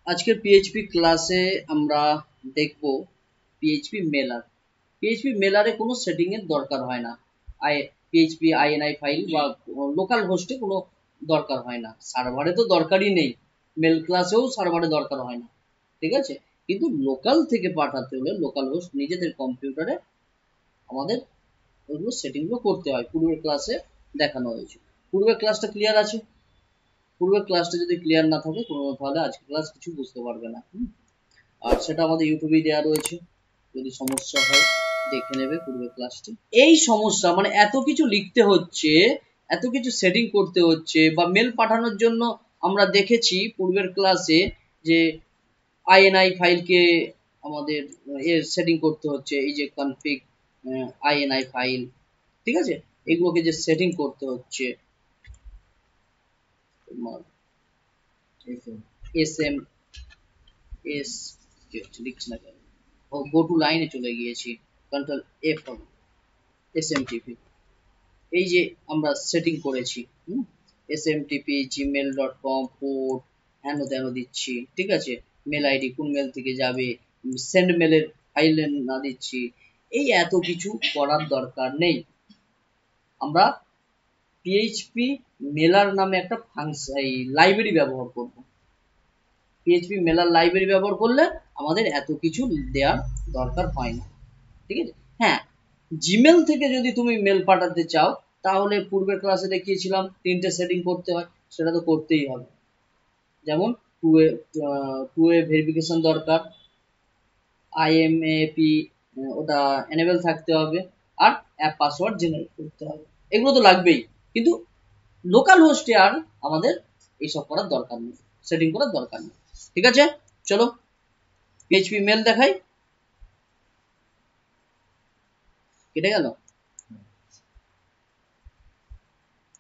আজকের পিএইচপি ক্লাসে আমরা দেখব পিএইচপি মেলার। পিএইচপি মেলারে কোনো সেটিং এর দরকার হয় না। পিএইচপি আইএনআই ফাইল বা লোকাল হোস্টে কোনো দরকার হয় না, সার্ভারে তো দরকারই নেই, মেল ক্লাসেও সার্ভারে দরকার হয় না, ঠিক আছে। কিন্তু লোকাল থেকে পাঠাতে হলে লোকাল হোস্ট নিজেদের কম্পিউটারে আমাদের ওইগুলো সেটিংগুলো করতে হয়। পূর্বের ক্লাসে দেখানো হয়েছে। পূর্বের ক্লাসটা ক্লিয়ার আছে? পূর্বের ক্লাসটা যদি ক্লিয়ার না থাকে কোনো, তাহলে আজকের ক্লাস কিছু বুঝতে পারবে না। আর সেটা আমাদের ইউটিউবে দেওয়া রয়েছে, যদি সমস্যা হয় দেখে নেবে পূর্বের ক্লাসটি। এই সমস্যা মানে এত কিছু লিখতে হচ্ছে, এত কিছু সেটিং করতে হচ্ছে, বা মেল পাঠানোর জন্য আমরা দেখেছি পূর্বের ক্লাসে যে আইএনআই ফাইলকে আমাদের এর সেটিং করতে হচ্ছে, এই যে কনফিগ আইএনআই ফাইল, ঠিক আছে, এগুলোকে যে সেটিং করতে হচ্ছে, তোমার এস এম এস লিখছি না কেন, ও গো টু লাইনে চলে গিয়েছি, কন্ট্রোল এফ হবে, এসএমটিপি, এই যে আমরা সেটিং করেছি, এসএমটিপি gmail.com পোর্ট হেন তেন দিচ্ছি, ঠিক আছে, মেল আইডি কোন মেল থেকে যাবে, সেন্ড মেলের ফাইল না দিচ্ছি, এই এত কিছু করার দরকার নেই। আমরা পিএইচপি মেলার নামে একটা ফাংশন লাইব্রেরি ব্যবহার করব। পিএইচপি মেলার লাইব্রেরি ব্যবহার করলে আমাদের এত কিছু দেওয়ার দরকার হয় না, ঠিক আছে। হ্যাঁ, জিমেল থেকে যদি তুমি মেল পাঠাতে চাও তাহলে পূর্বের ক্লাসে দেখিয়েছিলাম তিনটে সেটিং করতে হয়, সেটা তো করতেই হবে। যেমন টু এ ভেরিফিকেশন দরকার, আইএমএপি ওটা এনেবল থাকতে হবে, আর অ্যাপ পাসওয়ার্ড জেনারেট করতে হবে, এগুলো তো লাগবেই। কিন্তু লোকাল হোস্টে আর আমাদের এইসব করার দরকার নেই, সেটিং করার দরকার নেই, ঠিক আছে। চলো পিএইচপি মেল দেখাই। কেটে গেল,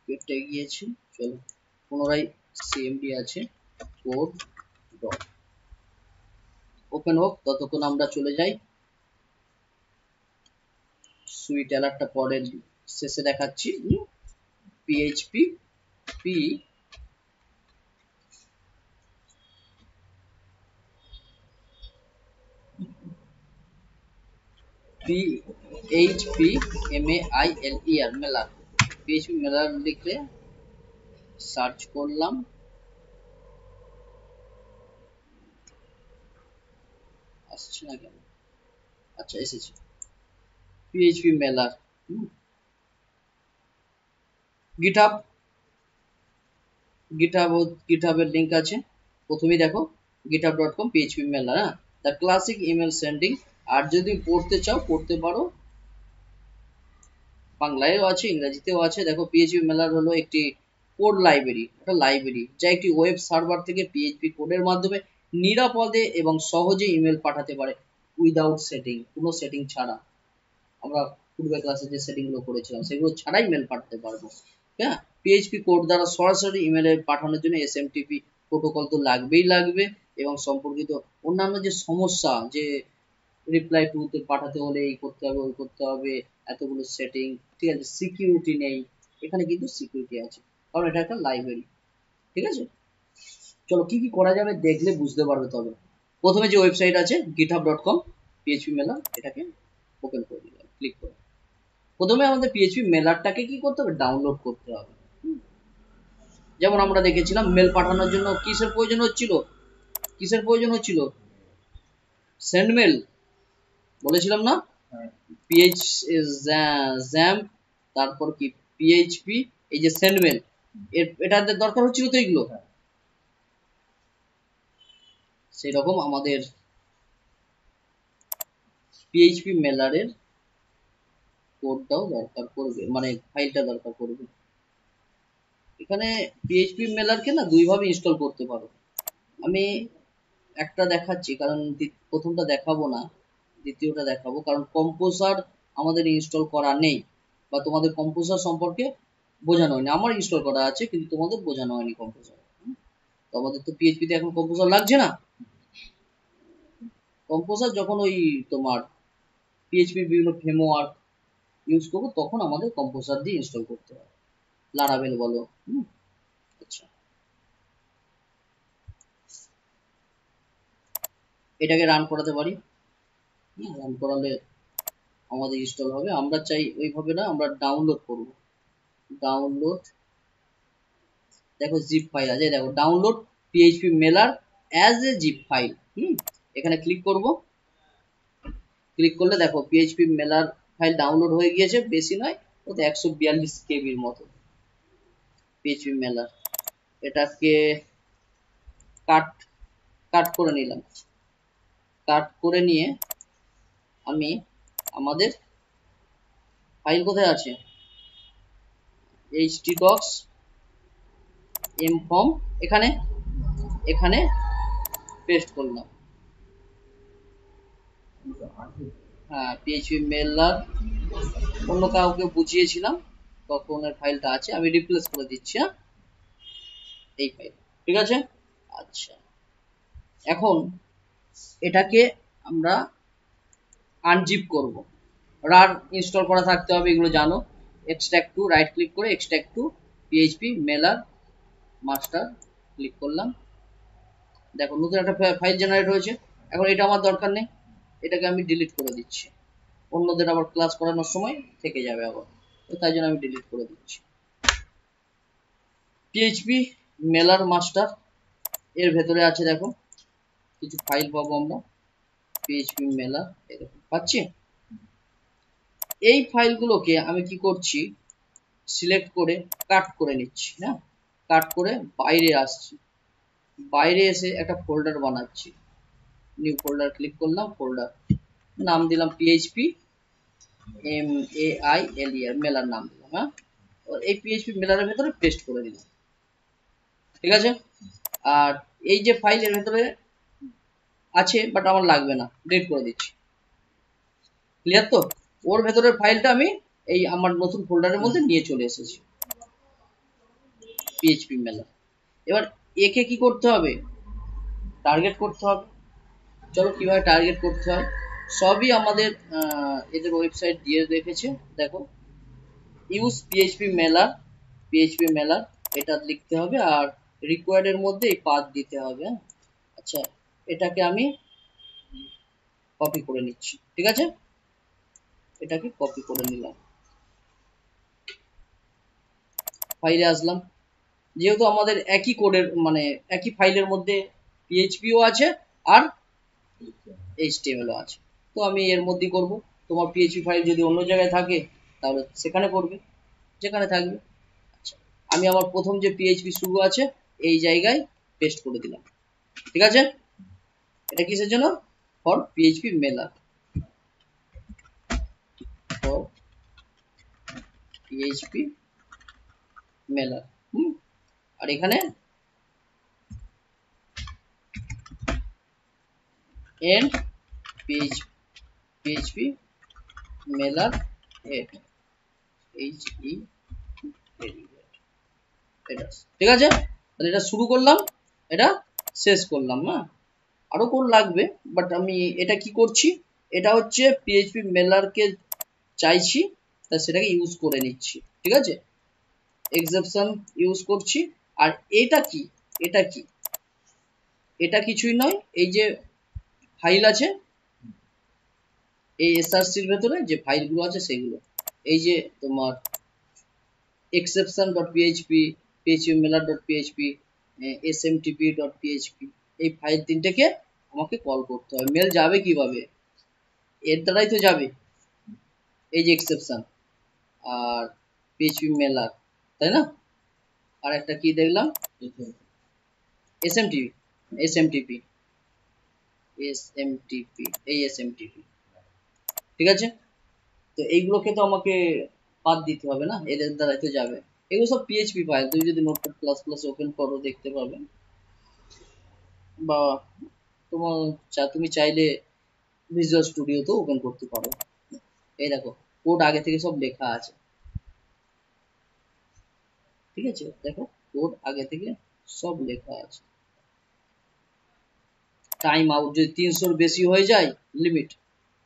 কেটে গিয়েছি। চলো পুনরায় সিএমডি আছে, কোড ডট ওপেন হোক, ততক্ষণ আমরা চলে যাই সুইট অ্যালার্টটা পরের শেষে দেখাচ্ছি। পিএইচপি পি পিএইচপি MEILER মেলার, পিএইচপি মেলার লিখে সার্চ করলাম, আসছে না কেন, আচ্ছা এসেছে পিএইচপি মেলার। গিটহাব, গিটহাবের লিঙ্ক আছে, প্রথমেই দেখো github.com PHP মেলার, হ্যাঁ, দ্য ক্লাসিক ইমেল সেন্ডিং। আর যদি পড়তে চাও পড়তে পারো, বাংলায়ও আছে ইংরেজিতেও আছে। দেখো পিএইচপি মেলার হলো একটি কোড লাইব্রেরি, একটা লাইব্রেরি যা একটি ওয়েব সার্ভার থেকে পিএইচপি কোডের মাধ্যমে নিরাপদে এবং সহজে ইমেল পাঠাতে পারে, উইদাউট সেটিং, কোনো সেটিং ছাড়া। আমরা পূর্বের ক্লাসে যে সেটিংগুলো করেছিলাম সেগুলো ছাড়াই মেল পাঠাতে পারবো। হ্যাঁ, পিএইচপি কোড দ্বারা সরাসরি ইমেলে পাঠানোর জন্য এসএমটিপি প্রোটোকল তো লাগবেই লাগবে, এবং সম্পর্কিত অন্যান্য যে সমস্যা, যে রিপ্লাই টু তে পাঠাতে হলে এই করতে হবে ওই করতে হবে, এতগুলো সেটিং, ঠিক আছে, সিকিউরিটি নেই, এখানে কিন্তু সিকিউরিটি আছে, কারণ এটা একটা লাইব্রেরি, ঠিক আছে। চলো কি কি করা যাবে দেখলে বুঝতে পারবে। তবে প্রথমে যে ওয়েবসাইট আছে github.com পিএইচপি মেলা, এটাকে ওপেন করে দিলাম, ক্লিক করে প্রথমে আমাদের পিএইচপি মেলারটাকে কি করতে হবে, ডাউনলোড করতে হবে। যেমন আমরা দেখেছিলাম মেল পাঠানোর জন্য কিসের প্রয়োজন হচ্ছিল, কিসের প্রয়োজন হচ্ছিল, সেন্ড মেল বলেছিলাম না, পিএইচ জ্যাম, তারপর কি পিএইচপি, এই যে সেন্ড মেল, এটাতে দরকার হচ্ছিল তো এইগুলো। সেই রকম আমাদের পিএইচপি মেলারের কোডটাও দরকার পড়বে, মানে ফাইলটা দরকার পড়বে। এখানে পিএইচপি মেলারকে না দুই ভাবে ইনস্টল করতে পারো। আমি একটা দেখাচ্ছি, কারণ প্রথমটা দেখাবো না, দ্বিতীয়টা দেখাবো, কারণ কম্পোজার আমাদের ইনস্টল করা নেই, বা তোমাদের কম্পোজার সম্পর্কে বোঝানো হয়নি। আমার ইনস্টল করা আছে কিন্তু তোমাদের বোঝানো হয়নি কম্পোজার। তো আমাদের তো পিএইচপিতে এখন কম্পোজার লাগছে না। কম্পোজার যখন ওই তোমার পিএইচপি বিভিন্ন ফ্রেমওয়ার্ক ইউজ করবো তখন আমাদের কম্পোজার দিয়ে ইনস্টল করতে হবে, লারাভেল বলো। আচ্ছা, এটাকে রান করাতে পারি। রান করালে আমাদের ইনস্টল হবে। আমরা চাই ওইভাবে না, আমরা ডাউনলোড করব। ডাউনলোড, দেখো জিপ ফাইল আছে, দেখো ডাউনলোড পিএইচপি মেলার অ্যাজ এ জিপ ফাইল। এখানে ক্লিক করব। ক্লিক করলে দেখো পিএইচপি মেলার ফাইল ডাউনলোড হয়ে গিয়েছে, বেশি নয়, ওতে 142 কেবির মতো পিএইচপি মেলার। এটাকে কাট কাট করে নিলাম। কাট করে নিয়ে আমি আমাদের ফাইল কোথায় আছে, htdocs mform, এখানে এখানে পেস্ট করলাম। হ্যাঁ, পিএইচপি মেলার অন্য কাউকে বুঝিয়েছিলাম তখন এর ফাইলটা আছে, আমি রিপ্লেস করে দিচ্ছি। হ্যাঁ, এই ফাইল, ঠিক আছে। আচ্ছা, এখন এটাকে আমরা আনজিপ করব। রার ইনস্টল করা থাকতে হবে, এগুলো জানো। এক্সট্রাক্ট টু, রাইট ক্লিক করে এক্সট্রাক্ট টু পিএইচপি মেলার মাস্টার ক্লিক করলাম। দেখো নতুন একটা ফাইল জেনারেট হয়েছে। এখন এটা আমার দরকার নেই, এটাকে আমি ডিলিট করে দিচ্ছি। অন্যদের আবার ক্লাস করানোর সময় থেকে যাবে আবার, তো তাই জন্য আমি ডিলিট করে দিচ্ছি। পিএইচপি মেলার মাস্টার এর ভেতরে আছে, দেখো কিছু ফাইল পাবো আমরা। পিএইচপি মেলার এরকম পাচ্ছি। এই ফাইলগুলোকে আমি কি করছি, সিলেক্ট করে কাট করে নিচ্ছি। হ্যাঁ, কাট করে বাইরে আসছি। বাইরে এসে একটা ফোল্ডার বানাচ্ছি। নিউ ফোল্ডার ক্লিক করলাম, ফোল্ডার নাম দিলাম পিএইচপি MEAILER, মেলার নাম দিলাম। হ্যাঁ, এই পিএইচপি মেলারের ভেতরে পেস্ট করে দিলাম, ঠিক আছে। আর এই যে ফাইল এর ভেতরে আছে বাট আমার লাগবে না, ডিলিট করে দিচ্ছি। ক্লিয়ার তো? ওর ভেতরের ফাইলটা আমি এই আমার নতুন ফোল্ডারের মধ্যে নিয়ে চলে এসেছি, পিএইচপি মেলার। এবার একে কি করতে হবে, টার্গেট করতে হবে। চলো কিভাবে টার্গেট করতে হয় সবই আমাদের এদের ওয়েবসাইট দিয়ে রেখেছে। দেখো ইউজ পিএইচপি মেলার, পিএইচপি মেলার এটা লিখতে হবে, আর রিকোয়ার্ড এর মধ্যে এই পাথ দিতে হবে। আচ্ছা, এটাকে আমি কপি করে নিচ্ছি, ঠিক আছে। এটাকে কপি করে নিলাম, ফাইলে আসলাম। যেহেতু আমাদের একই কোডের মানে একই ফাইলের মধ্যে পিএইচপিও আছে আর এইচটিএমএল ও আছে, তো আমি এর মধ্যেই করব। তোমার পিএইচপি ফাইল যদি অন্য জায়গায় থাকে তাহলে সেখানে করবে, যেখানে থাকবে। আচ্ছা, আমি আমার প্রথম যে পিএইচপি শুরু আছে এই জায়গায় পেস্ট করে দিলাম, ঠিক আছে। এটা কিসের জন্য, ফর পিএইচপি মেলার, ফর পিএইচপি মেলার। আর এখানে এন্ড পিএইচপি মেলার হেড, HE, এটা ঠিক আছে। তাহলে এটা শুরু করলাম, এটা শেষ করলাম। না, আরো কোড লাগবে, বাট আমি এটা কি করছি, এটা হচ্ছে পিএইচপি মেলারকে চাইছি, তা সেটাকে ইউজ করে নিচ্ছি, ঠিক আছে। এক্সেপশন ইউজ করছি। আর এটা কি, এটা কি, এটা কিছুই নয়, এই যে ফাইল আছে এই এসআরসির ভেতরে যে ফাইলগুলো আছে সেগুলো, এই যে তোমার exception.php, phpMailer.php, smtp.php, এই ফাইল তিনটেকে আমাকে কল করতে হবে। মেল যাবে কিভাবে, এর দ্বারাই তো যাবে, এই যে এক্সেপশন আর পিএইচপি মেলার, তাই না। আর একটা কি দেখলাম, এসএমটিপি, এসএমটিপি, এসএমটিপি, এই এসএমটিপি, ঠিক আছে। তো এইগুলোকে তো আমাকে বাদ দিতে হবে না, এদের দ্বারাই তো যাবে। এগুলো সব পিএইচপি ফাইল, তুমি যদি নোটপ্যাড প্লাস প্লাস ওপেন করো দেখতে পাবে, বা তোমার তুমি চাইলে ভিজুয়াল স্টুডিও তো ওপেন করতে পারো। এই দেখো কোড আগে থেকে সব লেখা আছে, ঠিক আছে। দেখো কোড আগে থেকে সব লেখা আছে। টাইম আউট যদি 300 বেশি হয়ে যায়, লিমিট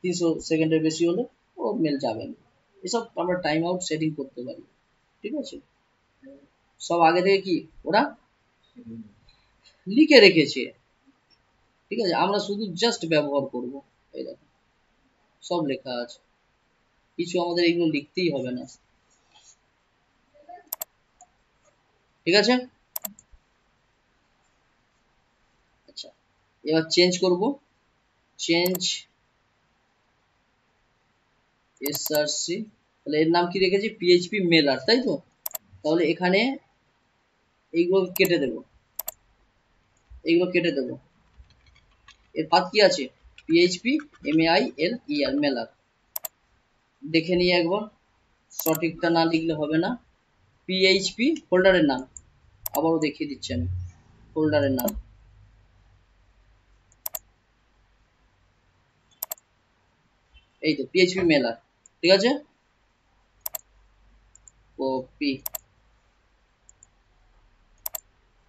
300 সেকেন্ডের বেশি হলে ও মেল যাবে না। এসব আমরা টাইম আউট সেটিং করতে পারি, ঠিক আছে। সব আগে থেকে কি ওরা লিখে রেখেছে, ঠিক আছে, আমরা শুধু জাস্ট ব্যবহার করব। এই দেখো সব লেখা আছে, কিছু আমাদের এগুলো লিখতেই হবে না। ঠিক আছে, আচ্ছা এবার চেঞ্জ করব, চেঞ্জ এসআরসি, তাহলে এর নাম কি রেখেছি পিএইচপি মেলার, তাই তো? তাহলে এখানে এইগুলো কেটে দেব, এইগুলো কেটে দেব। এর পাত কি আছে পিএইচপি মেইল মেলার। দেখে নিয়ে একবার, সঠিকটা না লিখলে হবে না। পিএইচপি ফোল্ডারের নাম, আবারও দেখিয়ে দিচ্ছি আমি ফোল্ডারের নাম, এই তো পিএইচপি মেলার। ঠিক আছে, কপি,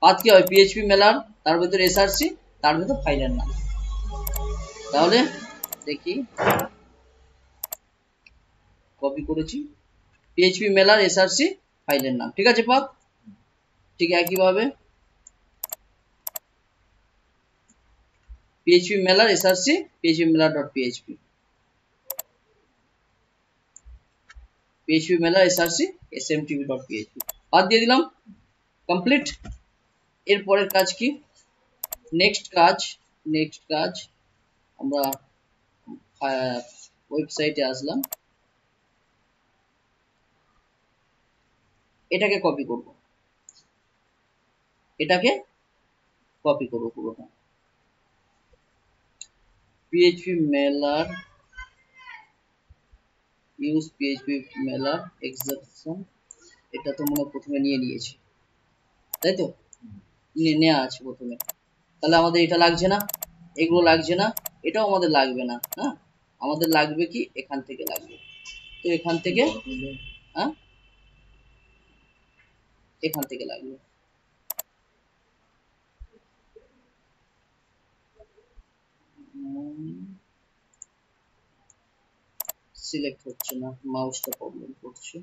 পাত কি হবে পিএইচপি মেলার, তার ভিতরে এসআরসি, তার ভিতর ফাইলের নাম। তাহলে দেখি, কপি করেছি পিএইচপি মেলার এসআরসি ফাইলের নাম। ঠিক আছে পাত, ঠিক একইভাবে পিএইচপি মেলার এসআরসি পিএইচপি মেলার ডট পিএইচপি, পিএইচপি মেলার এসআরসি এসএমটিপি ডট পিএইচপি, বাদ দিয়ে দিলাম, কমপ্লিট। এরপরের কাজ কি, নেক্সট কাজ আমরা ওয়েবসাইটে আসলাম, এটাকে কপি করব, এটাকে কপি করব পুরোটা, পিএইচপি মেলার ইউজ পিএইচপি মেলার এক্সেপশন, এটা তো মনে প্রথমে নিয়ে নিয়েছি, তাই তো নেওয়া আছে প্রথমে। তাহলে আমাদের এটা লাগছে না, এগুলো লাগছে না, এটাও আমাদের লাগবে না। হ্যাঁ, আমাদের লাগবে কি, এখান থেকে লাগবে, তো এখান থেকে, হ্যাঁ এখান থেকে লাগবে। সিলেক্ট হচ্ছে না, মাউসটা প্রবলেম করছে।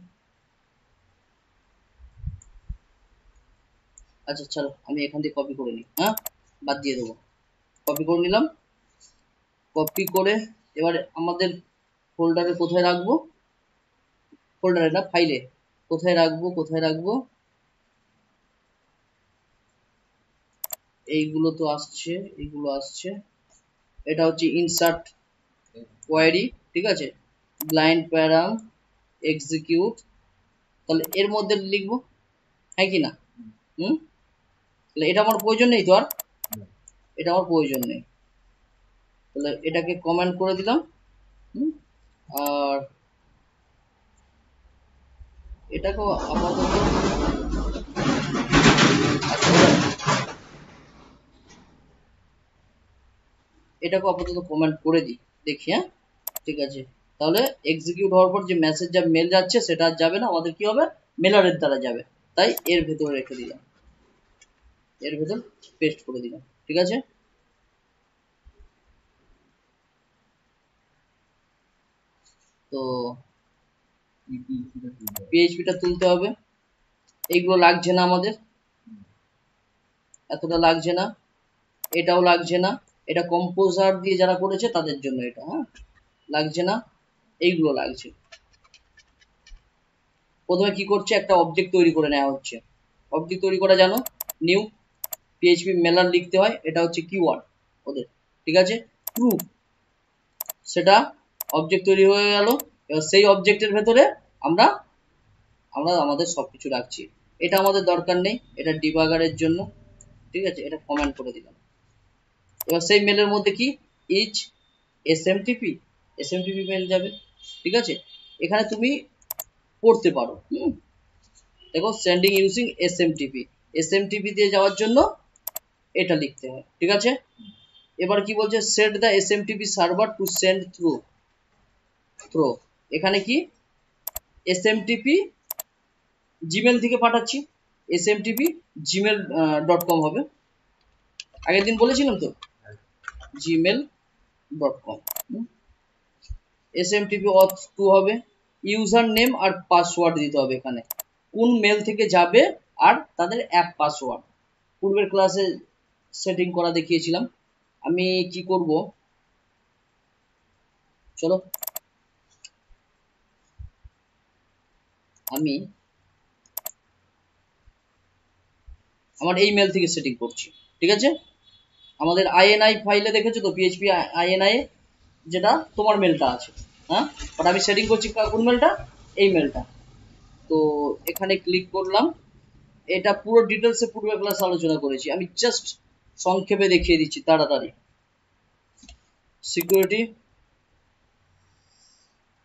আচ্ছা চলো আমি এখান থেকে কপি করে নিই, হ্যাঁ বাদ দিয়ে দেবো, কপি করে নিলাম। কপি করে এবার আমাদের ফোল্ডারে কোথায় রাখবো, ফোল্ডারে না ফাইলে, কোথায় রাখবো, কোথায় রাখবো, এইগুলো তো আসছে, এইগুলো আসছে, এটা হচ্ছে ইনসার্ট কোয়ারি, ঠিক আছে, ব্লাইন্ড প্যারাম এক্সিকিউট, তাহলে এর মধ্যে লিখবো, হ্যাঁ কি না? তাহলে এটা আমার প্রয়োজন নেই তো, আর এটা আমার প্রয়োজন নেই, তাহলে এটাকে কমেন্ট করে দিলাম। আর এটাকেও আপাতত, এটাকেও আপাতত কমেন্ট করে দিই, দেখি। হ্যাঁ ঠিক আছে, তাহলে এক্সিকিউট হওয়ার পর যে মেসেজ যা মেল যাচ্ছে সেটা আর যাবে না, আমাদের কি হবে মেলারের দ্বারা যাবে, তাই এর ভেতরে রেখে দিলাম, এর ভেতর পেস্ট করে দিলাম। ঠিক আছে, তো পিএইচপিটা তুলতে হবে, এইগুলো লাগছে না আমাদের, এতটা লাগছে না, এটাও লাগছে না, এটা কম্পোজার দিয়ে যারা করেছে তাদের জন্য এটা, হ্যাঁ লাগছে না, এইগুলো লাগছে। প্রথমে কি করছে, একটা অবজেক্ট তৈরি করে নেওয়া হচ্ছে, অবজেক্ট তৈরি করা জানো, নিউ পিএইচপি মেলার লিখতে হয়, এটা হচ্ছে কিওয়ার্ড ওদের। ঠিক আছে, প্রুফ, সেটা অবজেক্ট তৈরি হয়ে গেল, এবার সেই অবজেক্টের ভেতরে আমরা আমরা আমাদের সবকিছু রাখছি, এটা আমাদের দরকার নেই, এটা ডিবাগারের জন্য। ঠিক আছে, এটা কমেন্ট করে দিলাম। এবার সেই মেলের মধ্যে কি ইচ এসএমটিপি, এসএমটিপি মেল যাবে। ঠিক আছে, এখানে তুমি পড়তে পারো, দেখো সেন্ডিং ইউজিং এসএমটিপি, এসএমটিপি দিয়ে যাওয়ার জন্য এটা লিখতে হয়। ঠিক আছে, এবার কি বলছে, set the SMTP server to send through, এখানে কি এসএমটিপি জিমেল থেকে পাঠাচ্ছি, এসএমটিপি gmail.com হবে, আগের দিন বলেছিলাম তো gmail.com, এসএমটিপি অথ 2 হবে, ইউজার নেম আর পাসওয়ার্ড দিতে হবে, এখানে কোন মেল থেকে যাবে আর তাদের অ্যাপ পাসওয়ার্ড, পূর্বের ক্লাসে সেটিং করা দেখিয়েছিলাম। আমি কি করব, চলো আমি আমার এই মেল থেকে সেটিং করছি। ঠিক আছে, আমাদের আইএনআই ফাইলে দেখেছো তো পিএইচপি আইএনআই যেটা তোমার মেলটা আছে, হ্যাঁ, বাট আমি সেটিং করছি কোন মেলটা, এই মেলটা। তো এখানে ক্লিক করলাম, এটা পুরো ডিটেলসে পূর্বে ক্লাস আলোচনা করেছি, আমি জাস্ট সংক্ষেপে দেখিয়ে দিচ্ছি তাড়াতাড়ি। সিকিউরিটি,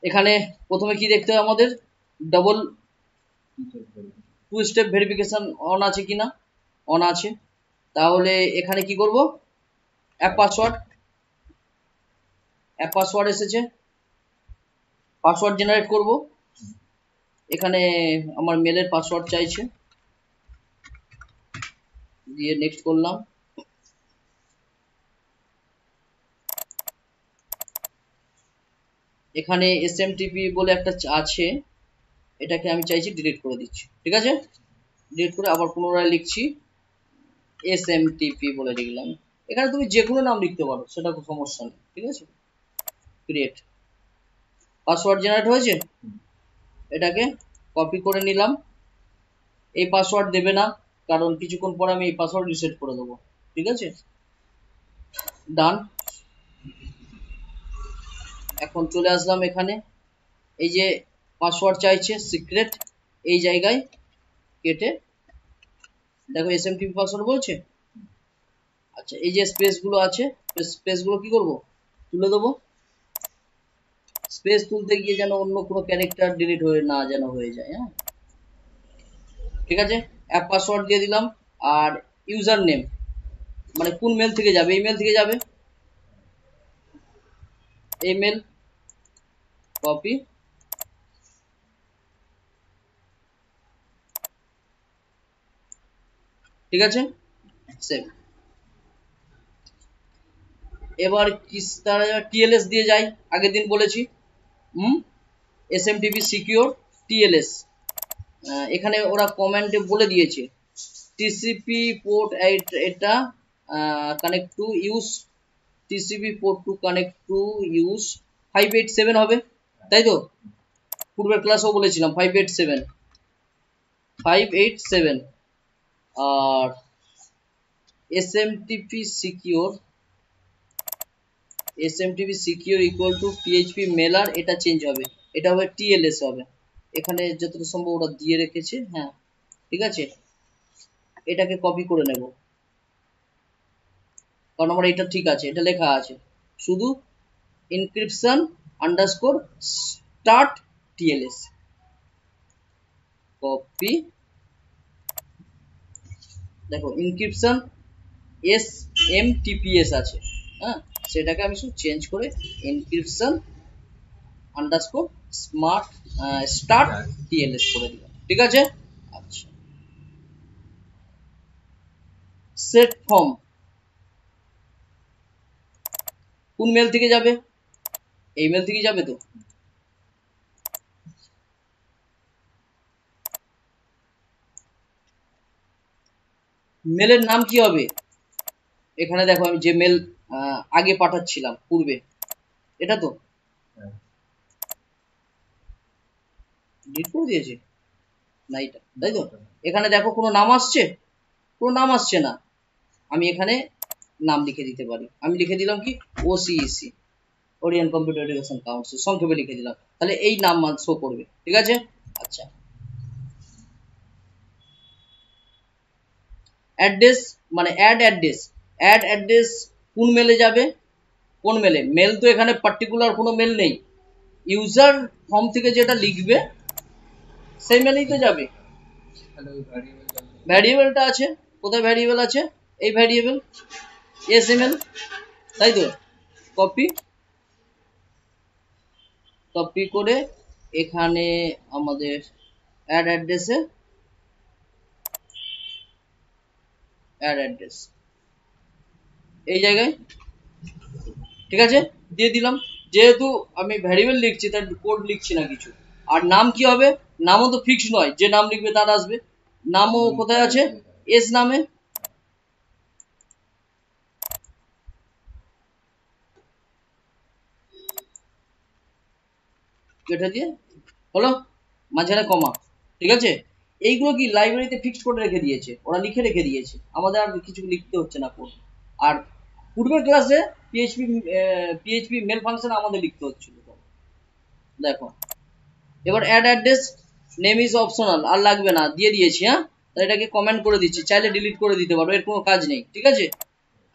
এখানে প্রথমে কি দেখতে হবে আমাদের, double two step verification on আছে কিনা, অন আছে। তাহলে এখানে কি করব, অ্যাপ পাসওয়ার্ড এসেছে, পাসওয়ার্ড জেনারেট করব। এখানে আমার মেলের পাসওয়ার্ড চাইছে, দিয়ে নেক্সট করলাম। এখানে এসএমটিপি বলে একটা আছে, এটাকে আমি চাইছি ডিলিট করে দিচ্ছি। ঠিক আছে, ডিলিট করে আবার পুনরায় লিখছি, এসএমটিপি বলে লিখলাম। এখানে তুমি যে কোনো নাম লিখতে পারো, সেটা কোনো সমস্যা নেই। ঠিক আছে, ক্রিয়েট, পাসওয়ার্ড জেনারেট হয়েছে, এটাকে কপি করে নিলাম। এই পাসওয়ার্ড দেবে না, কারণ কিছুক্ষণ পরে আমি এই পাসওয়ার্ড রিসেট করে দেবো। ঠিক আছে, ডান। এখন চলে আসলাম এখানে, এই যে পাসওয়ার্ড চাইছে সিক্রেট, এই জায়গায় কেটে দেখো এসএমটিপি পাসওয়ার্ড বলছে। আচ্ছা, এই যে স্পেস গুলো আছে, স্পেস গুলো কি করব, তুলে দেবো। স্পেস তুলতে গিয়ে যেন অন্য কোনো ক্যারেক্টার ডিলিট হয়ে না যেন হয়ে যায়। হ্যাঁ, ঠিক আছে, অ্যাপ পাসওয়ার্ড দিয়ে দিলাম। আর ইউজার নেম মানে কোন মেল থেকে যাবে, ইমেল থেকে যাবে, ইমেল কপি, ঠিক আছে, সেভ। এবার কি তারা টিএলএস দিয়ে যাই, আগের দিন বলেছি। এসএমটিপি সিকিউর টিএলএস, এখানে ওরা কমেন্টে বলে দিয়েছে টিসিপি পোর্ট এটা connect to use, TCP port to connect to use 587 হবে, তাই তো? পূর্বের ক্লাসেও বলেছিলাম 587। আর SMTP secure equal to PHP mailer, এটা চেঞ্জ হবে, এটা হবে টিএলএস হবে। এখানে যতটা সম্ভব ওরা দিয়ে রেখেছে। হ্যাঁ, ঠিক আছে, এটাকে কপি করে নেব, কারণ আমার এটা ঠিক আছে, এটা লেখা আছে শুধু inscription underscore start TLS, copy. দেখো ইনক্রিপশন এসএমটিপিএস আছে, হ্যাঁ, সেটাকে আমি শুধু চেঞ্জ করে ইনক্রিপশন আন্ডারস্কোর স্টার্ট টিএলএস করে দিলাম। ঠিক আছে, আচ্ছা, সেট ফর্ম কোন মেল থেকে যাবে, এই মেল থেকে যাবে তো। মেলের নাম কি হবে, এখানে দেখো আমি যে মেল আগে পাঠাচ্ছিলাম পূর্বে, এটা তো ডিলিট করে দিয়েছি না, এটা তাই তো। এখানে দেখো কোনো নাম আসছে, কোনো নাম আসছে না, আমি এখানে নাম লিখে দিতে পারি। আমি লিখে দিলাম কি ওসিইসি, ওরিয়েন্ট কম্পিউটার এডুকেশন কাউন্সিল, সংক্ষেপে লিখে দিলাম, তাহলে এই নাম শো করবে। ঠিক আছে, আচ্ছা, অ্যাড্রেস মানে অ্যাড অ্যাড্রেস কোন মেলে যাবে, কোন মেলে, মেল তো এখানে পার্টিকুলার কোনো মেল নেই, ইউজার ফর্ম থেকে যেটা লিখবে সেই মেলেই তো যাবে। ভ্যারিয়েবলটা আছে, কোথায় ভ্যারিয়েবল আছে, এই ভ্যারিয়েবল এসএমএল, তাই তো, কপি করে এখানে আমাদের অ্যাড অ্যাড্রেস এই জায়গায়, ঠিক আছে, দিয়ে দিলাম। যেহেতু আমি ভ্যারিয়েবল লিখছি তার কোড লিখছি না কিছু। আর নাম কি হবে, নামও তো ফিক্স নয়, যে নাম লিখবে তার আসবে। নামও কোথায় আছে, এস নামে, কেটে দিয়ে হলো, মাঝখানে কমা, ঠিক আছে। এইগুলো কি লাইব্রেরিতে ফিক্সড করে রেখে দিয়েছে, ওরা লিখে রেখে দিয়েছে, আমাদের আর কিছু লিখতে হচ্ছে না কোড। আর পূর্বের ক্লাসে পিএইচপি মেল ফাংশন আমাদের লিখতে হচ্ছিল। দেখো এবার add address name is optional, আর লাগবে না, দিয়ে দিয়েছি। হ্যাঁ, তাহলে এটাকে কমেন্ট করে দিচ্ছি, চাইলে ডিলিট করে দিতে পারো, এর কোনো কাজ নেই, ঠিক আছে।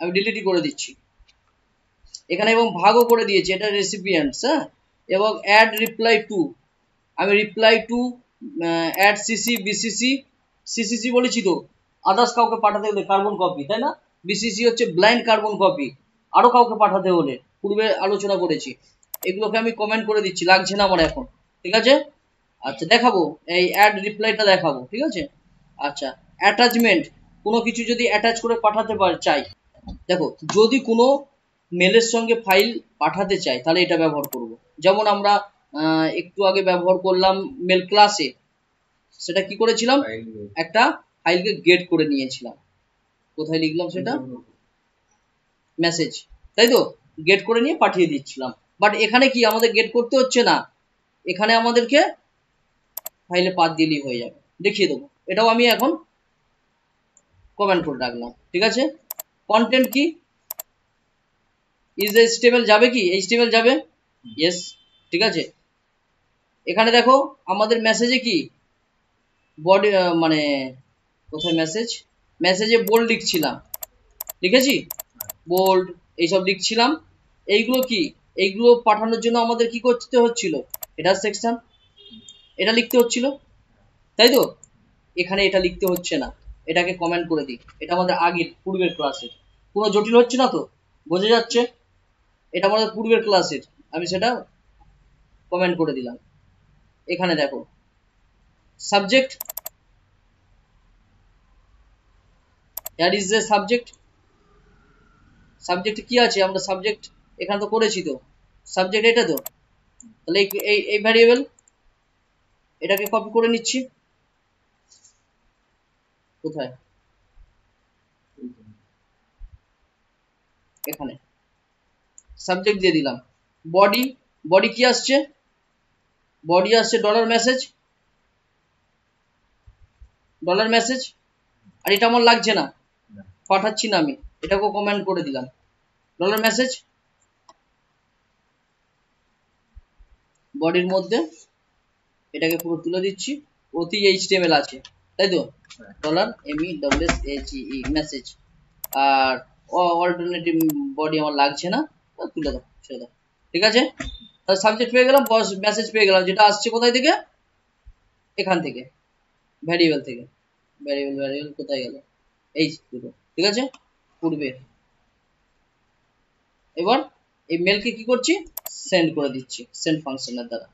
আমি ডিলিটই করে দিচ্ছি এখানে, এবং ভাগও করে দিয়েছি, এটা রেসিপিয়েন্টস। হ্যাঁ, এবং অ্যাড রিপ্লাই টু, আমি reply to add CC BCC, সিসিসি বলেছি তো, আদার্স কাউকে পাঠাতে হলে কার্বন কপি, তাই না। বিসিসি হচ্ছে ব্লাইন্ড কার্বন কপি, আরো কাউকে পাঠাতে হলে, পূর্বে আলোচনা করেছি। এগুলোকে আমি কমেন্ট করে দিচ্ছি, লাগছে না আমার এখন, ঠিক আছে। আচ্ছা দেখাবো, এই অ্যাড রিপ্লাইটা দেখাবো, ঠিক আছে। আচ্ছা, অ্যাটাচমেন্ট, কোনো কিছু যদি অ্যাটাচ করে পাঠাতে চাই, দেখো যদি কোনো মেলের সঙ্গে ফাইল পাঠাতে চাই তাহলে এটা ব্যবহার করব। যেমন আমরা একটু আগে ব্যবহার করলাম মেল ক্লাসে, সেটা কি করেছিলাম, একটা ফাইলকে গেট করে নিয়েছিলাম, কোথায় লিখলাম সেটা, মেসেজ, তাই তো, গেট করে নিয়ে পাঠিয়ে দিচ্ছিলাম। বাট এখানে কি আমাদের গেট করতে হচ্ছে না, এখানে আমাদেরকে ফাইলে পাথ দিলেই হয়ে যাবে, দেখিয়ে দেবো। এটাও আমি এখন কমেন্ট করে রাখলাম, ঠিক আছে। কন্টেন্ট কি, ইজ এইচটিএমএল যাবে, কি এইচটিএমএল যাবে, ইয়েস, ঠিক আছে। এখানে দেখো আমাদের মেসেজে কি বডি, মানে কোথায় মেসেজ, মেসেজে বোল্ড লিখছিলাম, লিখেছি বোল্ড, এইসব লিখছিলাম। এইগুলো কি, এইগুলো পাঠানোর জন্য আমাদের কি করতে হচ্ছিল, এটা সেকশন, এটা লিখতে হচ্ছিল, তাই তো। এখানে এটা লিখতে হচ্ছে না, এটাকে কমেন্ট করে দিই, এটা আমাদের আগের পূর্বের ক্লাসের, কোনো জটিল হচ্ছে না তো, বোঝা যাচ্ছে, এটা আমাদের পূর্বের ক্লাসের, আমি সেটা কমেন্ট করে দিলাম। এখানে দেখো subject, that is the subject, subject কি আছে, আমরা সাবজেক্ট এখানে তো করেছি, তো সাবজেক্ট এটা তো, তাহলে এই ভ্যারিয়েবল, এটাকে কপি করে নিচ্ছি, কোথায়, এখানে সাবজেক্ট দিয়ে দিলাম। বডি, বডি কি আসছে, বডি আসছে ডলার মেসেজ, ডলার মেসেজ, আর এটা আমার লাগছে না, পাঠাচ্ছি না আমি, এটাকেও কমেন্ট করে দিলাম, ডলার মেসেজ। বডির মধ্যে এটাকে পুরো তুলে দিচ্ছি, অতি এইচটিএমএল আছে, তাই তো, ডলার MESSAGE মেসেজ, আর অল্টারনেটিভ বডি আমার লাগছে না, তুলে দাও, ছেড়ে দাও, ঠিক আছে। তাহলে সাবজেক্ট পেয়ে গেলাম, মেসেজ পেয়ে গেলাম, যেটা আসছে কোথায় থেকে, এখান থেকে, ভ্যারিয়েবল থেকে, ভ্যারিয়েবল কোথায় গেল, এই দুটো, ঠিক আছে, পূর্বে। এবার এই মেলকে কি করছি, সেন্ড করে দিচ্ছি সেন্ড ফাংশনের দ্বারা।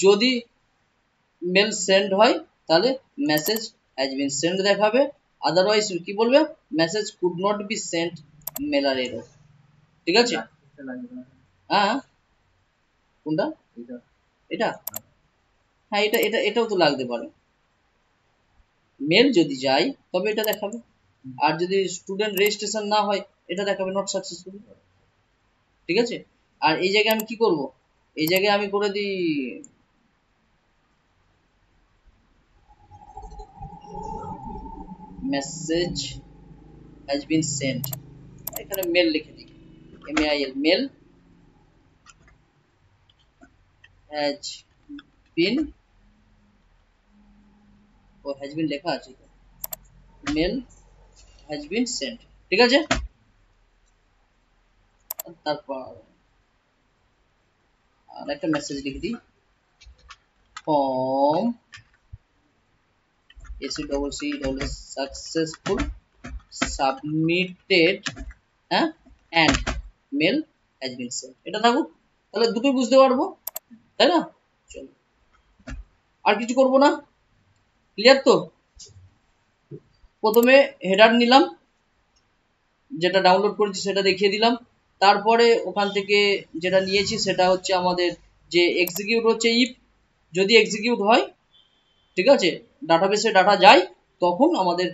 যদি মেল সেন্ড হয় তাহলে মেসেজ হ্যাজ বিন সেন্ড দেখাবে, আদারওয়াইজ কি বলবে, message could not be sent, মেলার এরর, ঠিক আছে। হ্যাঁ, কোনটা, এটা, হ্যাঁ এটা এটা এটাও তো লাগতে পারে, মেল যদি যায় তবে এটা দেখাবে, আর যদি স্টুডেন্ট রেজিস্ট্রেশন না হয় এটা দেখাবে নট সাকসেসফুল, ঠিক আছে। আর এই জায়গায় আমি কি করব, এই জায়গায় আমি করে দিই মেসেজ হ্যাজ বিন সেন্ট, এখানে মেল লিখে দিই, MEIL, মেল হ্যাজ বিন, ও হ্যাজ বিন লেখা আছে, মেল হ্যাজ বিন সেন্ট, ঠিক আছে। তারপর আর একটা মেসেজ লিখে দিই, ফর্ম SC সাকসেসফুল সাবমিটেড, হ্যাঁ, and mail has been sent, এটা থাকুক, তাহলে দুটোই বুঝতে পারবো, তাই না। চলো, আর কিছু করব না, ক্লিয়ার তো। প্রথমে হেডার নিলাম, যেটা ডাউনলোড করেছি সেটা দেখিয়ে দিলাম, তারপরে ওখান থেকে যেটা নিয়েছি সেটা হচ্ছে আমাদের যে এক্সিকিউট হচ্ছে ইফ, যদি এক্সিকিউট হয়, ঠিক আছে, ডাটাবেসে ডাটা যায়, তখন আমাদের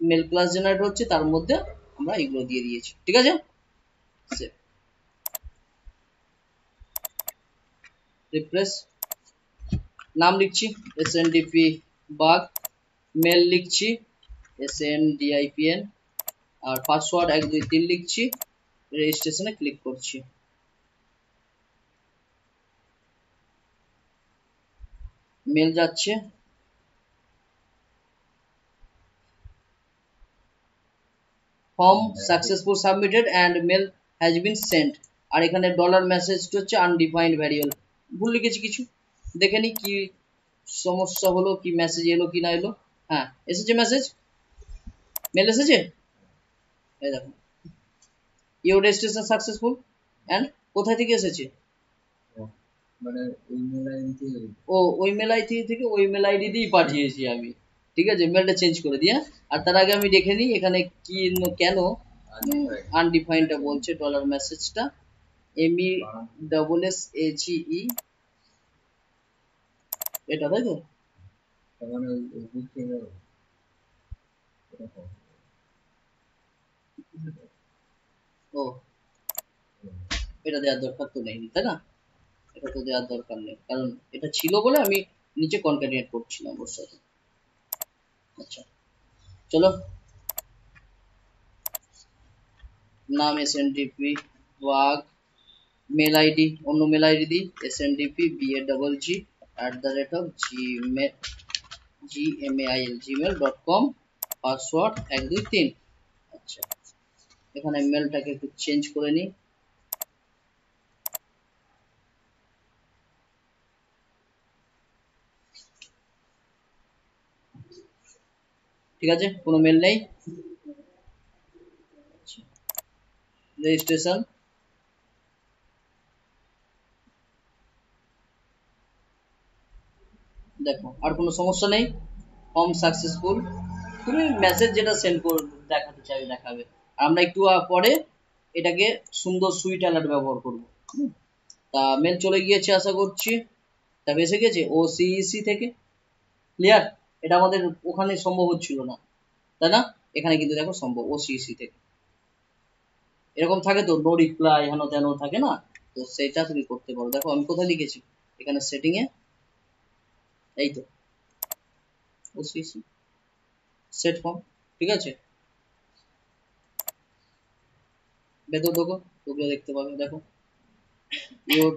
মেল ক্লাস জেনারেট হচ্ছে, তার মধ্যে আমরা এগুলো দিয়ে দিয়েছি, ঠিক আছে। রিফ্রেশ, নাম লিখছি SNDP বাগ, মেল লিখছি SNDIPN, আর পাসওয়ার্ড 123 লিখছি, রেজিস্ট্রেশনে ক্লিক করছি। মেল যাচ্ছে, form successful submitted and mail has been sent. আর এখানে ডলার মেসেজটা হচ্ছে আনডিফাইন্ড ভ্যারিয়েবল, ভুল লিখেছি কিছু, দেখে নি কি সমস্যা হলো, কি মেসেজ এলো কি না এলো। হ্যাঁ এসেছে মেসেজ, মেল এসেছে, এই দেখো ইউর রেজিস্ট্রেশন সাকসেসফুল। অ্যান্ড কোথায় থেকে এসেছে, মানে ইমেল আইডি থেকে, ও ওই মেল আইডি থেকে, ওই মেল আইডি দিয়েই পাঠিয়েছি আমি, ঠিক আছে, মেলটা চেঞ্জ করে দিয়ে। আর তার আগে আমি দেখে নিই এখানে কি কেন আনডিফাইন্ডটা বলছে ডলার মেসেজটা, MESSAGE, এটা তাই তো, মানে ওই বুক থেকে এরকম। ও এটা দেওয়ার দরকার তো নেই তাই না, এটা তো দেওয়ার দরকার নেই, কারণ এটা ছিল বলে আমি নিচে কনক্যাটিনেট করছিলাম ওর সাথে। আচ্ছা চলো, নাম SNDP বাগ, মেল আইডি অন্য মেল আইডি দিই SNDP@gmail.com, পাসওয়ার্ড 123। আচ্ছা এখানে মেলটাকে একটু চেঞ্জ করে নিই, ঠিক আছে কোনো মেল নেই। রেজিস্ট্রেশন, দেখো আর কোনো সমস্যা নেই, ফর্ম সাকসেসফুল, তুমি মেসেজ যেটা সেন্ড করে দেখাতে চাই দেখাবে। আমরা একটু পরে এটাকে সুন্দর সুইট অ্যালার্ট ব্যবহার করব। তা মেল চলে গিয়েছে আশা করছি, তা এসে গেছে OCEC থেকে, ক্লিয়ার, এটা আমাদের ওখানে সম্ভব হচ্ছিল না তাই না, এখানে কিন্তু দেখো সম্ভব OCEC থেকে। এরকম থাকে তো নো রিপ্লাই হেন তেন থাকে না, তো সেটা তুমি করতে পারো। দেখো আমি কোথায় লিখেছি, এখানে সেটিং এ, এই তো OCEC সেট ফর্ম, ঠিক আছে, ভেতর ঢোকো, ঢুকলে দেখতে পাবে, দেখো your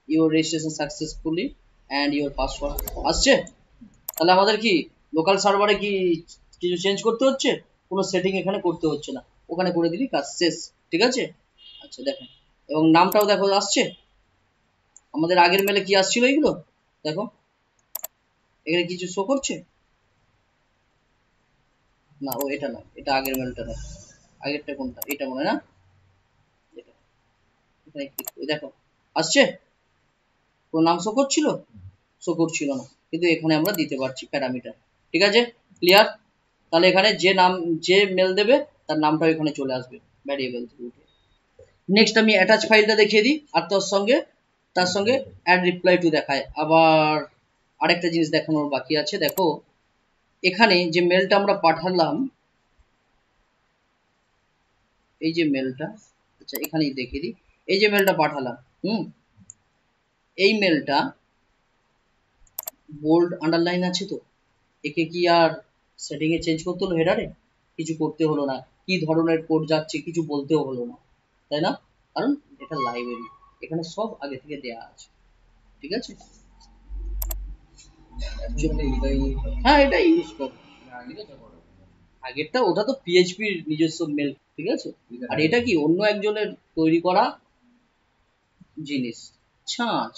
your registration successfully and your password আসছে। তাহলে আমাদের কি লোকাল সার্ভারে কি কিছু চেঞ্জ করতে হচ্ছে, কোনো সেটিং এখানে করতে হচ্ছে না, ওখানে করে দিলি কাজ শেষ, ঠিক আছে। আচ্ছা দেখেন, এবং নামটাও দেখো আসছে, আমাদের আগের মেলে কি আসছিল এইগুলো দেখো, এখানে কিছু শো করছে না, ও এটা না, এটা আগের মেলটা না, আগেরটা কোনটা, এটা মনে হয় না, এটা, এখানে click করে দেখো আসছে, কোন নাম শো করছিল, শো করছিল না, কিন্তু এখানে আমরা দিতে পারছি প্যারামিটার, ঠিক আছে ক্লিয়ার। তাহলে এখানে যে নাম, যে মেল দেবে তার নামটা এখানে চলে আসবে ভ্যারিয়েবল থেকে উঠে। নেক্সট আমি অ্যাটাচ ফাইলটা দেখিয়ে দিই, আর তার সঙ্গে অ্যাড রিপ্লাই টু দেখায়। আবার আরেকটা জিনিস দেখানোর বাকি আছে, দেখো এখানে যে মেলটা আমরা পাঠালাম, এই যে মেলটা, আচ্ছা এখানেই দেখিয়ে দিই, এই যে মেলটা পাঠালাম, এই মেলটা বোল্ড আন্ডারলাইন আছে তো, একে কি আর সেটিং এ চেঞ্জ করতে হলো, হেডারে কিছু করতে হলো না, কি ধরনের কোড যাচ্ছে কিছু বলতেও হলো না তাই না, কারণ এটা লাইব্রেরি, এখানে সব আগে থেকে দেয়া আছে, ঠিক আছে। হ্যাঁ এটাই ইউজ করো, আগেরটা ওটা তো PHP র নিজস্ব মেল, ঠিক আছে, আর এটা কি অন্য একজনের তৈরি করা জিনিস, ছাঁচ,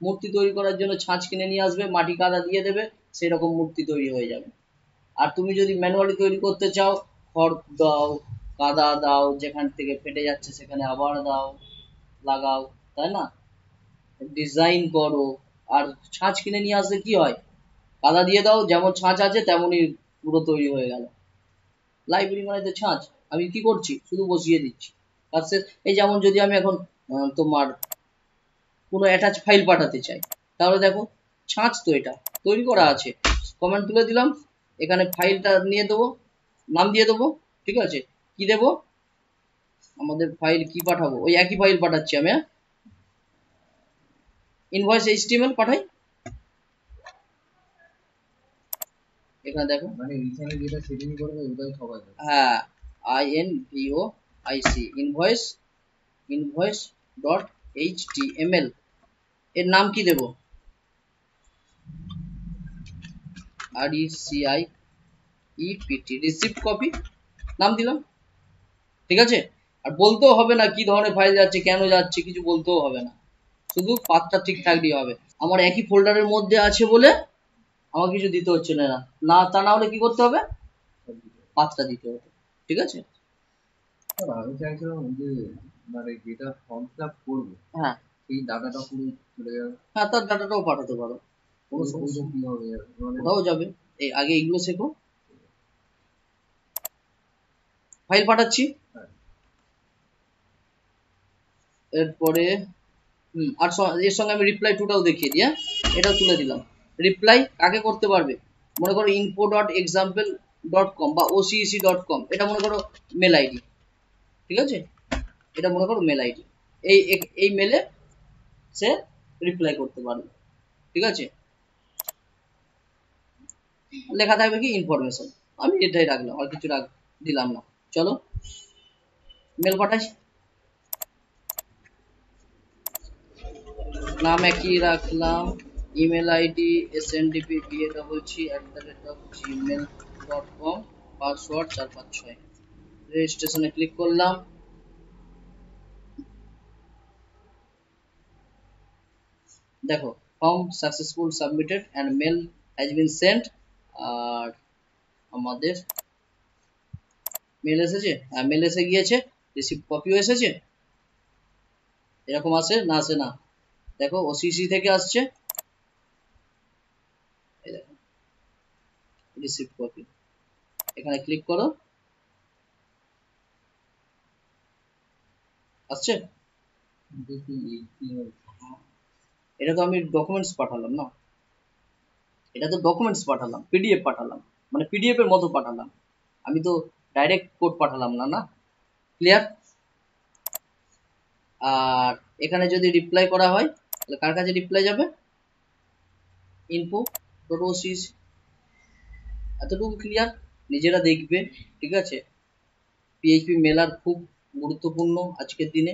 মূর্তি তৈরি করার জন্য ছাঁচ কিনে নিয়ে আসবে, মাটি কাদা দিয়ে দেবে, সেরকম মূর্তি তৈরি হয়ে যাবে। আর তুমি যদি ম্যানুয়ালি তৈরি করতে চাও, খড় দাও, কাদা দাও, যেখান থেকে ফেটে যাচ্ছে সেখানে আবার দাও, লাগাও, তাই না, ডিজাইন করো। আর ছাঁচ কিনে নিয়ে আসলে কি হয়, কাদা দিয়ে দাও, যেমন ছাঁচ আছে তেমনই পুরো তৈরি হয়ে গেল। লাইব্রেরি মানে তো ছাঁচ, আমি কি করছি শুধু বসিয়ে দিচ্ছি, কাজ শেষ। এই যেমন যদি আমি এখন তোমার কোনো অ্যাটাচ ফাইল পাঠাতে চাই, তাহলে দেখো ছাঁচ তো এটা তৈরি করা আছে, কমেন্ট তুলে দিলাম, এখানে ফাইলটা নিয়ে দেবো, নাম দিয়ে দেবো, ঠিক আছে, কি দেবো, আমাদের ফাইল কি পাঠাবো, ওই একই ফাইল পাঠাচ্ছি আমি, ইনভয়েস এইচটিএমএল পাঠাই, এখানে দেখো, মানে এইখানে যেটা সেটিং করবে ওটাই সবাই পাবে। হ্যাঁ, INVOIC invoice, invoice dot HTML, এর নাম কি দেব, RECIEPT, রিসিপ্ট কপি নাম দিলাম, ঠিক আছে। আর বলতেও হবে না কি ধরনের ফাইল যাচ্ছে, কেন যাচ্ছে, কিছু বলতেও হবে না, শুধু পাথটা ঠিক থাকলেই হবে। আমার একই ফোল্ডারের মধ্যে আছে বলে আমার কিছু দিতে হচ্ছে না, না তা না হলে কি করতে হবে, সব দিতে হবে। পাথটা দিতে হবে, ঠিক আছে। আর আমি চাইছিলাম যে মানে যেটা ফর্ম ফিল আপ করবো হ্যাঁ সেই ডাটাটা পুরো চলে যাবে। হ্যাঁ, তার ডাটাটাও পাঠাতে পারো, কোনো ওইটা সমস্যা নেই, কি হবে মানে? ওটাও যাবে। এই আগে এইগুলো শেখো, ফাইল পাঠাচ্ছি, হ্যাঁ, এরপরে আর এর সঙ্গে আমি রিপ্লাই টুটাও দেখিয়ে দিই, হ্যাঁ, এটাও তুলে দিলাম। রিপ্লাই কাকে করতে পারবে, মনে করো info.example.com বা ocec.com, এটা মনে করো মেল আইডি, ঠিক আছে, এটা মনে করো মেল আইডি, এই মেলে সে রিপ্লাই করতে পারবে, ঠিক আছে। লেখা থাকবে কি ইনফরমেশন, আমি এটাই রাখলাম, আর কিছু দিলাম না। চলো মেল পাঠাই, নাম একই রাখলাম, ইমেল আইডি sndpba@gmail.com, পাসওয়ার্ড 456, রেজিস্ট্রেশনে ক্লিক করলাম। দেখো form successful submitted and mail has been sent, আর আমাদের মেল এসেছে, হ্যাঁ মেল এসে গিয়েছে, রিসিপ্ট কপিও এসেছে, এরকম আসে না, আসে না, দেখো ওসিসি থেকে আসছে, এই দেখো রিসিপ্ট কপি, এখানে ক্লিক করো, আসছে। দেখি HTML এটা তো আমি ডকুমেন্টস পাঠালাম না, এটা তো ডকুমেন্টস পাঠালাম, পিডিএফ পাঠালাম, মানে পিডিএফ এর মতো পাঠালাম, আমি তো ডাইরেক্ট কোড পাঠালাম না, না, ক্লিয়ার। আর এখানে যদি রিপ্লাই করা হয় তাহলে কার কাছে রিপ্লাই যাবে, info.osis, এতটুকু ক্লিয়ার, নিজেরা দেখবে, ঠিক আছে। পিএইচপি মেলার খুব গুরুত্বপূর্ণ আজকের দিনে,